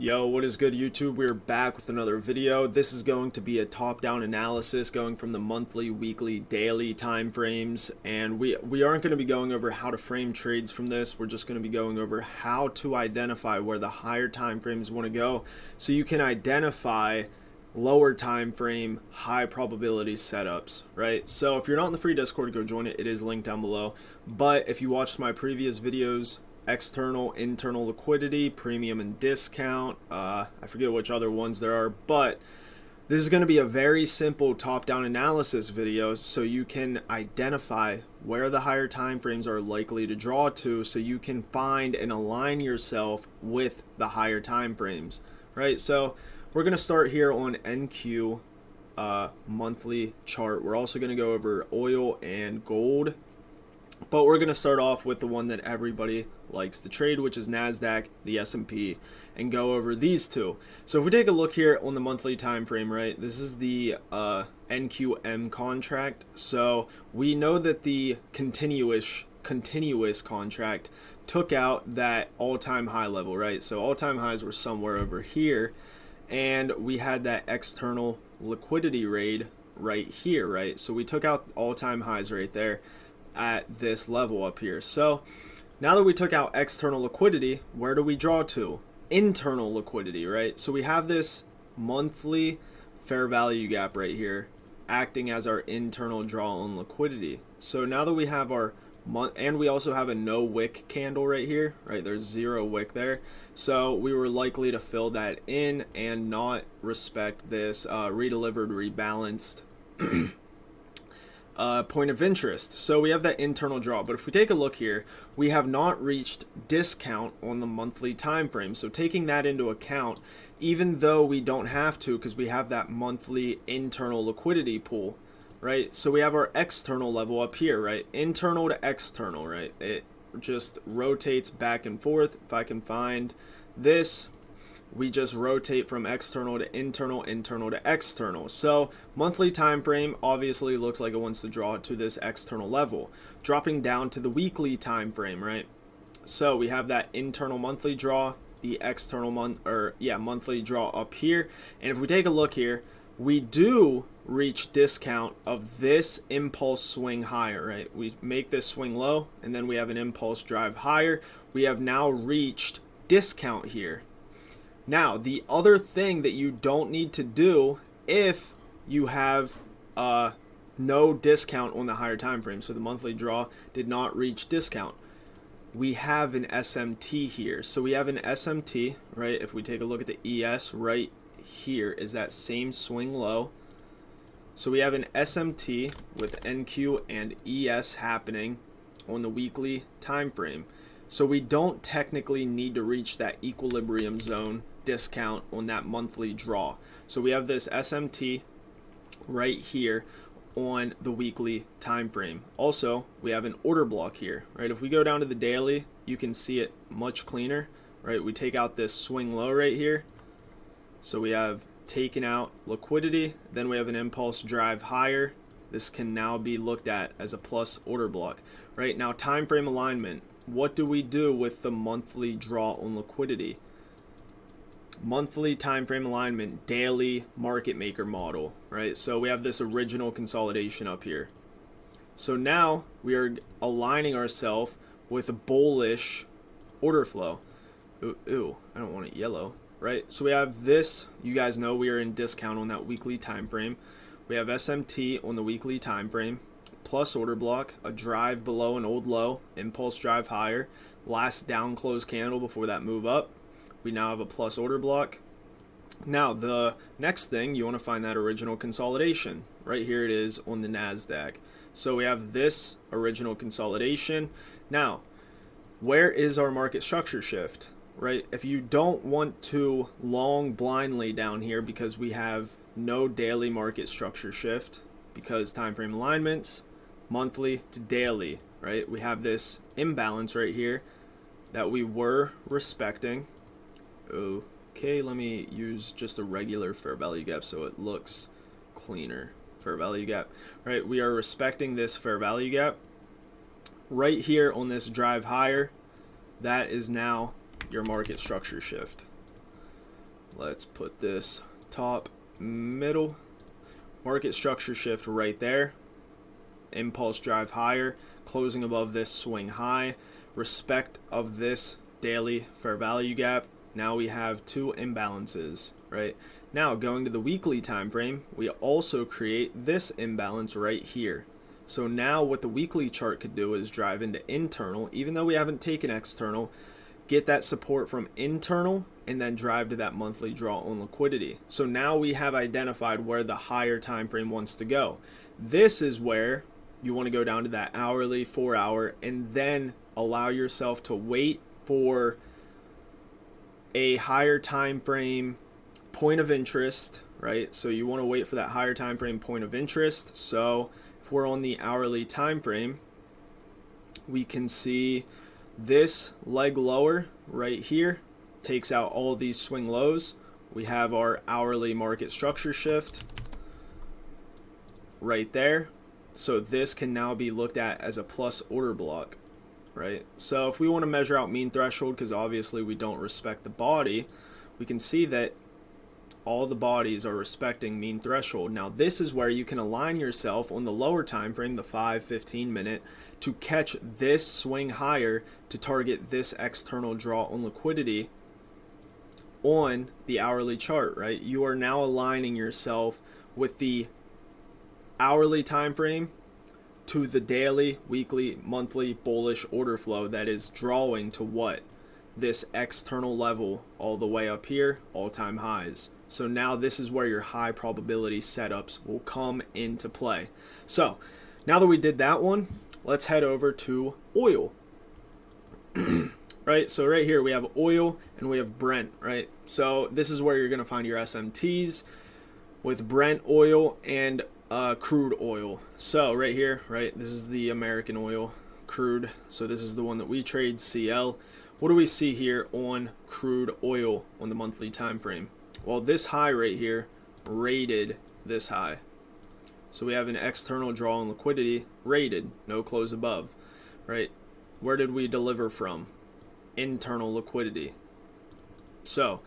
Yo, what is good, YouTube? We're back with another video. This is going to be a top-down analysis going from the monthly, weekly, daily time frames, and we aren't going to be going over how to frame trades from this. We're just going to be going over how to identify where the higher time frames want to go so you can identify lower time frame, high probability setups, right? So if you're not in the free Discord, go join it. It is linked down below. But if you watched my previous videos, external, internal liquidity, premium and discount, I forget which other ones there are, but this is going to be a very simple top-down analysis video so you can identify where the higher time frames are likely to draw to so you can find and align yourself with the higher time frames, right? So we're going to start here on NQ monthly chart. We're also going to go over oil and gold, but we're going to start off with the one that everybody likes to trade, which is NASDAQ, the S&P, and go over these two. So if we take a look here on the monthly time frame, right, this is the NQM contract. So we know that the continuous contract took out that all-time high level, right? So all-time highs were somewhere over here, and we had that external liquidity raid right here, right? So we took out all-time highs right there at this level up here. So now that we took out external liquidity, where do we draw to? Internal liquidity, right? So we have this monthly fair value gap right here acting as our internal draw on liquidity. So now that we have our month, and we also have a no wick candle right here, right? There's zero wick there. So we were likely to fill that in and not respect this redelivered, rebalanced point of interest. So we have that internal draw, but if we take a look here, we have not reached discount on the monthly time frame. So taking that into account, even though we don't have to because we have that monthly internal liquidity pool, right? So we have our external level up here, right? Internal to external, right? It just rotates back and forth. If I can find this, we just rotate from external to internal, internal to external. So monthly time frame obviously looks like it wants to draw to this external level, dropping down to the weekly time frame, right? So we have that internal monthly draw, the external monthly draw up here. And if we take a look here, we do reach discount of this impulse swing higher, right? We make this swing low and then we have an impulse drive higher. We have now reached discount here. Now, the other thing that you don't need to do if you have no discount on the higher time frame, so the monthly draw did not reach discount, we have an SMT here. So we have an SMT, right? If we take a look at the ES right here is that same swing low. So we have an SMT with NQ and ES happening on the weekly time frame. So we don't technically need to reach that equilibrium zone discount on that monthly draw. So we have this SMT right here on the weekly time frame. Also, we have an order block here, right? If we go down to the daily, you can see it much cleaner, right? We take out this swing low right here. So we have taken out liquidity, then we have an impulse drive higher. This can now be looked at as a plus order block, right? Now, time frame alignment. What do we do with the monthly draw on liquidity? Monthly time frame alignment, daily market maker model, right? So we have this original consolidation up here. So now we are aligning ourselves with a bullish order flow. Ooh, I don't want it yellow, right? So we have this, you guys know we are in discount on that weekly time frame. We have SMT on the weekly time frame, plus order block, a drive below an old low, impulse drive higher, last down close candle before that move up. We now have a plus order block. Now the next thing, you want to find that original consolidation. Right here it is on the NASDAQ. So we have this original consolidation. Now, where is our market structure shift? Right? If you don't want to long blindly down here because we have no daily market structure shift because time frame alignments, monthly to daily, right? We have this imbalance right here that we were respecting. Okay, let me use just a regular fair value gap so it looks cleaner. Fair value gap, right? We are respecting this fair value gap right here on this drive higher. That is now your market structure shift. let's put this top middle, market structure shift right there, impulse drive higher, closing above this swing high, respect of this daily fair value gap. Now we have two imbalances, right? Now going to the weekly time frame, we also create this imbalance right here. So now what the weekly chart could do is drive into internal, even though we haven't taken external, get that support from internal, and then drive to that monthly draw on liquidity. So now we have identified where the higher time frame wants to go. This is where you want to go down to that hourly, 4 hour, and then allow yourself to wait for a higher time frame point of interest, right? So you want to wait for that higher time frame point of interest. So if we're on the hourly time frame, we can see this leg lower right here takes out all these swing lows. We have our hourly market structure shift right there. So this can now be looked at as a plus order block, right? So if we want to measure out mean threshold, because obviously we don't respect the body, we can see that all the bodies are respecting mean threshold. Now this is where you can align yourself on the lower time frame, the 5-15 minute, to catch this swing higher to target this external draw on liquidity on the hourly chart, right? You are now aligning yourself with the hourly time frame to the daily, weekly, monthly bullish order flow that is drawing to what? This external level all the way up here, all-time highs. So now this is where your high probability setups will come into play. So now that we did that one, let's head over to oil. Right, so right here we have oil and we have Brent, right? So this is where you're gonna find your SMTs with Brent oil and crude oil. So right here, right, this is the American oil crude. So this is the one that we trade, CL. What do we see here on crude oil on the monthly time frame? Well, this high right here rated this high. So we have an external draw on liquidity rated, no close above, right? Where did we deliver from? Internal liquidity. So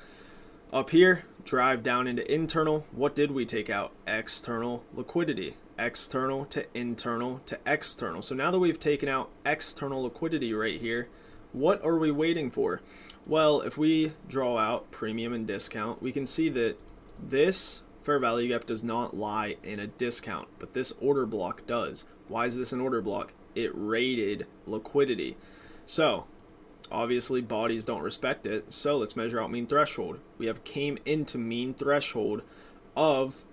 up here, drive down into internal. What did we take out? External liquidity. External to internal to external. So now that we've taken out external liquidity right here, what are we waiting for? Well, if we draw out premium and discount, we can see that this fair value gap does not lie in a discount, but this order block does. Why is this an order block? It rated liquidity. So obviously bodies don't respect it, so let's measure out mean threshold. We have came into mean threshold of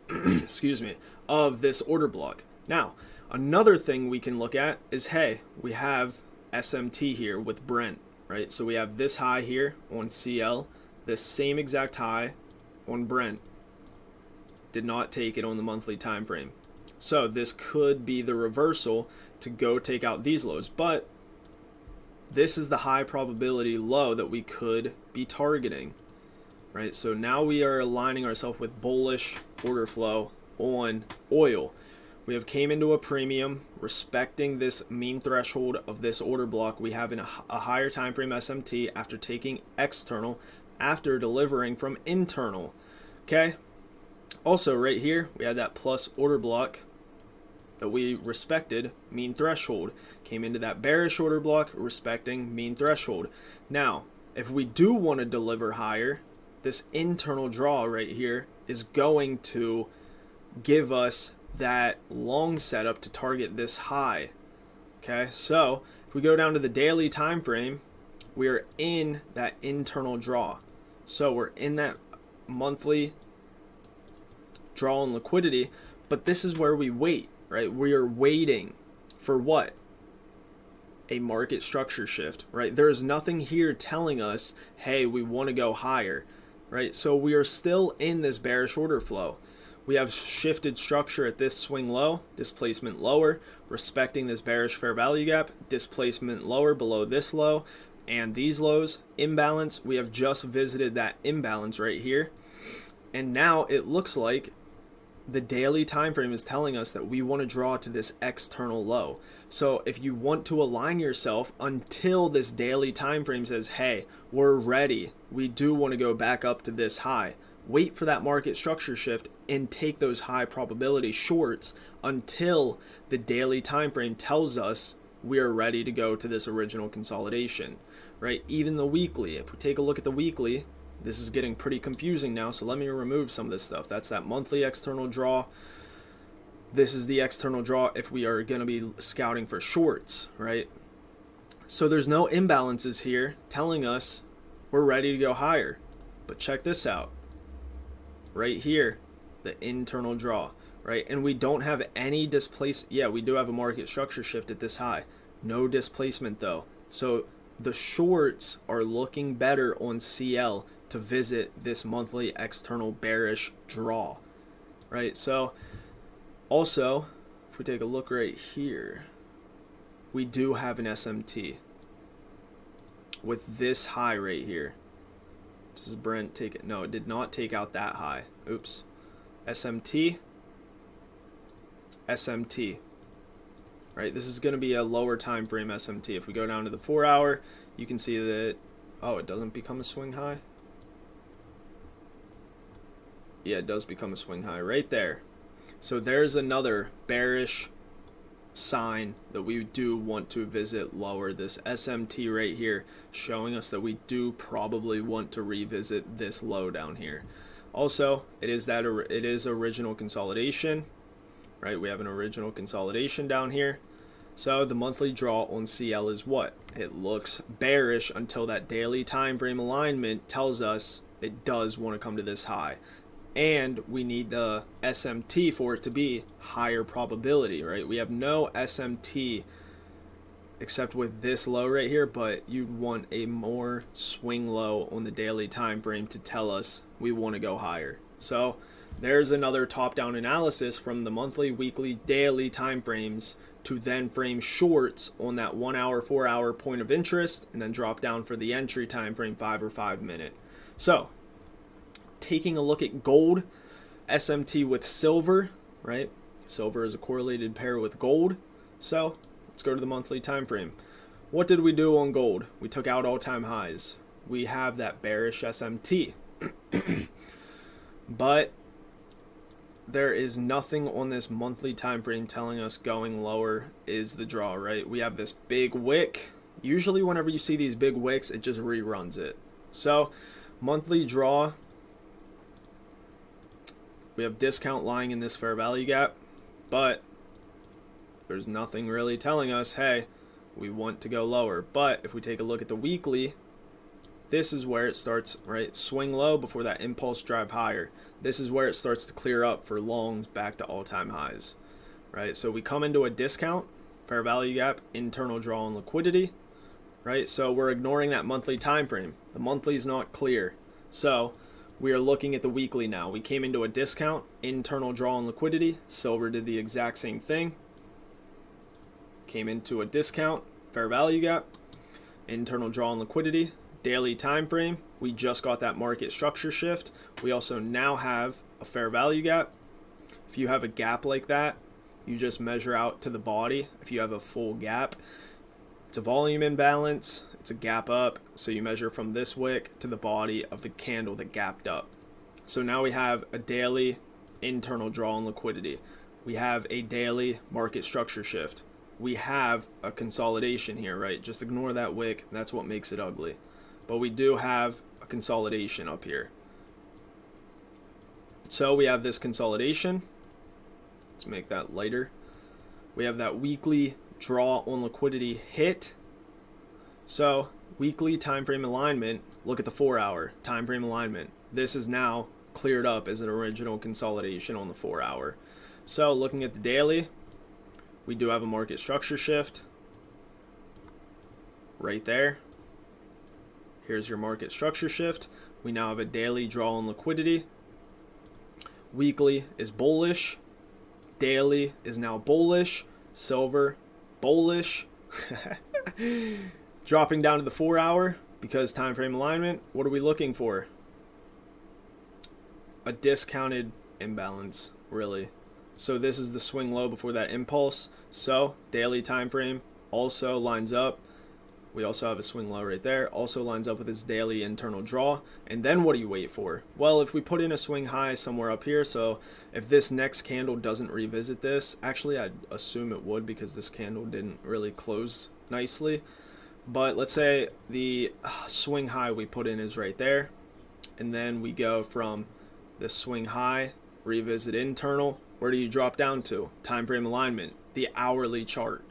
excuse me, of this order block. Now another thing we can look at is, hey, we have SMT here with Brent, right? So we have this high here on CL, this same exact high on Brent, did not take it on the monthly time frame. So this could be the reversal to go take out these lows, but this is the high probability low that we could be targeting, right? So now we are aligning ourselves with bullish order flow on oil. We have came into a premium, respecting this mean threshold of this order block. We have a higher time frame SMT after taking external, after delivering from internal. Okay. Also right here, we had that plus order block that we respected mean threshold. Came into that bearish order block, respecting mean threshold. Now, if we do want to deliver higher, this internal draw right here is going to give us that long setup to target this high. Okay, so if we go down to the daily time frame, we are in that internal draw. So we're in that monthly draw on liquidity, but this is where we wait, right? We are waiting for what? A market structure shift, right? There is nothing here telling us, hey, we want to go higher, right? So we are still in this bearish order flow. We have shifted structure at this swing low, displacement lower, respecting this bearish fair value gap, displacement lower below this low, and these lows, imbalance. We have just visited that imbalance right here. And now it looks like the daily time frame is telling us that we want to draw to this external low. So if you want to align yourself until this daily time frame says, hey, we're ready, we do want to go back up to this high, wait for that market structure shift and take those high probability shorts until the daily time frame tells us we're ready to go to this original consolidation, right? Even the weekly, if we take a look at the weekly, this is getting pretty confusing now, so let me remove some of this stuff. That's that monthly external draw. This is the external draw if we are going to be scouting for shorts, right? So there's no imbalances here telling us we're ready to go higher. But check this out. Right here, the internal draw, right? And we don't have any displace. Yeah, we do have a market structure shift at this high. No displacement though. So the shorts are looking better on CL to visit this monthly external bearish draw, right? So also, if we take a look right here, we do have an SMT with this high right here. Does Brent take it? No, it did not take out that high. Oops. SMT, SMT, right? This is going to be a lower time frame SMT. If we go down to the 4 hour, you can see that, oh, it doesn't become a swing high. Yeah, it does become a swing high right there. So there's another bearish sign that we do want to visit lower. This SMT right here showing us that we do probably want to revisit this low down here. Also, it is original consolidation, right? We have an original consolidation down here. So the monthly draw on CL is what? It looks bearish until that daily time frame alignment tells us it does want to come to this high. And we need the SMT for it to be higher probability, right? We have no SMT except with this low right here, but you'd want a more swing low on the daily time frame to tell us we want to go higher. So there's another top-down analysis from the monthly, weekly, daily time frames to then frame shorts on that 1 hour, 4 hour point of interest, and then drop down for the entry time frame 5 or 5 minute. So taking a look at gold, SMT with silver, right? Silver is a correlated pair with gold. So let's go to the monthly time frame. What did we do on gold? We took out all-time highs. We have that bearish SMT. But there is nothing on this monthly time frame telling us going lower is the draw, right? We have this big wick. Usually whenever you see these big wicks, it just reruns it. So monthly draw, we have discount lying in this fair value gap, but there's nothing really telling us, hey, we want to go lower. But if we take a look at the weekly, this is where it starts, right? Swing low before that impulse drive higher. This is where it starts to clear up for longs back to all-time highs, right? So we come into a discount, fair value gap, internal draw on liquidity, right? So we're ignoring that monthly time frame. The monthly is not clear. So we are looking at the weekly now. We came into a discount, internal draw on liquidity. Silver did the exact same thing. Came into a discount, fair value gap, internal draw on liquidity. Daily time frame, we just got that market structure shift. We also now have a fair value gap. If you have a gap like that, you just measure out to the body. If you have a full gap, it's a volume imbalance, it's a gap up, so you measure from this wick to the body of the candle that gapped up. So now we have a daily internal draw on liquidity. We have a daily market structure shift. We have a consolidation here, right? Just ignore that wick, that's what makes it ugly. But we do have a consolidation up here. So we have this consolidation. Let's make that lighter. We have that weekly draw on liquidity hit. So weekly time frame alignment, look at the 4 hour time frame alignment. This is now cleared up as an original consolidation on the 4 hour. So looking at the daily, we do have a market structure shift right there. Here's your market structure shift. We now have a daily draw on liquidity. Weekly is bullish. Daily is now bullish. Silver, bullish. Dropping down to the 4 hour because time frame alignment. What are we looking for? A discounted imbalance. really. So this is the swing low before that impulse. So daily time frame also lines up. We also have a swing low right there, also lines up with his daily internal draw. And then what do you wait for? Well, if we put in a swing high somewhere up here, so if this next candle doesn't revisit this, actually I'd assume it would because this candle didn't really close nicely. But let's say the swing high we put in is right there. And then we go from this swing high, revisit internal. Where do you drop down to? Time frame alignment, the hourly chart.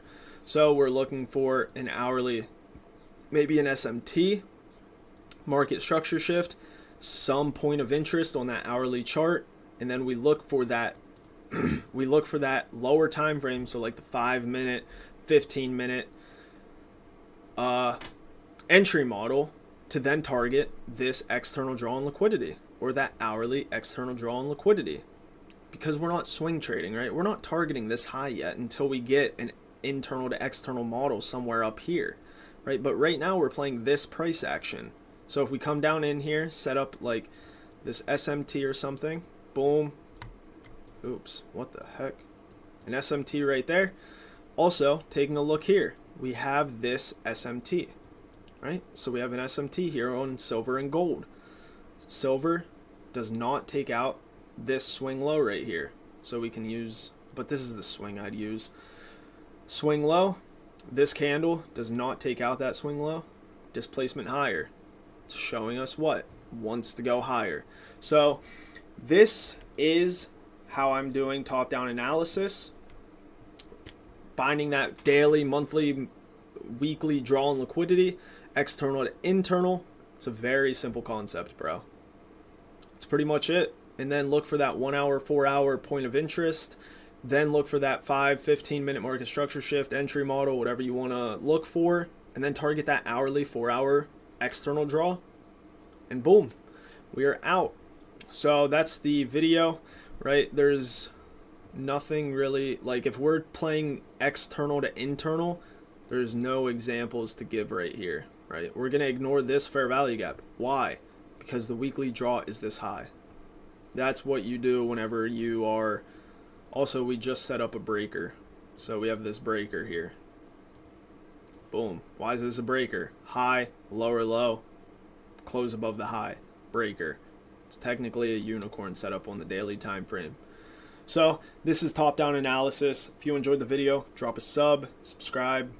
So we're looking for an hourly, maybe an SMT, market structure shift, some point of interest on that hourly chart, and then we look for that we look for that lower time frame, so like the 5-minute, 15-minute entry model to then target this external draw on liquidity, or that hourly external draw on liquidity. Because we're not swing trading, right? We're not targeting this high yet until we get an internal to external model somewhere up here, right? But right now we're playing this price action. So if we come down in here, set up like this SMT or something, boom. Oops, what the heck? An SMT right there. Also, taking a look here, we have this SMT, right? So we have an SMT here on silver and gold. Silver does not take out this swing low right here, so we can use, but this is the swing I'd use. Swing low, this candle does not take out that swing low. Displacement higher, it's showing us what wants to go higher. So this is how I'm doing top-down analysis, finding that daily, monthly, weekly draw on liquidity, external to internal. It's a very simple concept, bro. It's pretty much it. And then look for that 1 hour, 4 hour point of interest. Then look for that 5-15-minute market structure shift, entry model, whatever you want to look for. And then target that hourly 4-hour external draw. And boom, we are out. So that's the video, right? There's nothing really, like if we're playing external to internal, there's no examples to give right here, right? We're going to ignore this fair value gap. Why? Because the weekly draw is this high. That's what you do whenever you are. Also, we just set up a breaker. So we have this breaker here. Boom. Why is this a breaker? High, lower low, close above the high. Breaker. It's technically a unicorn setup on the daily time frame. So this is top-down analysis. If you enjoyed the video, drop a sub, subscribe.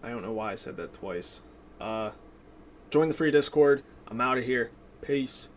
I don't know why I said that twice. Join the free Discord. I'm out of here. Peace.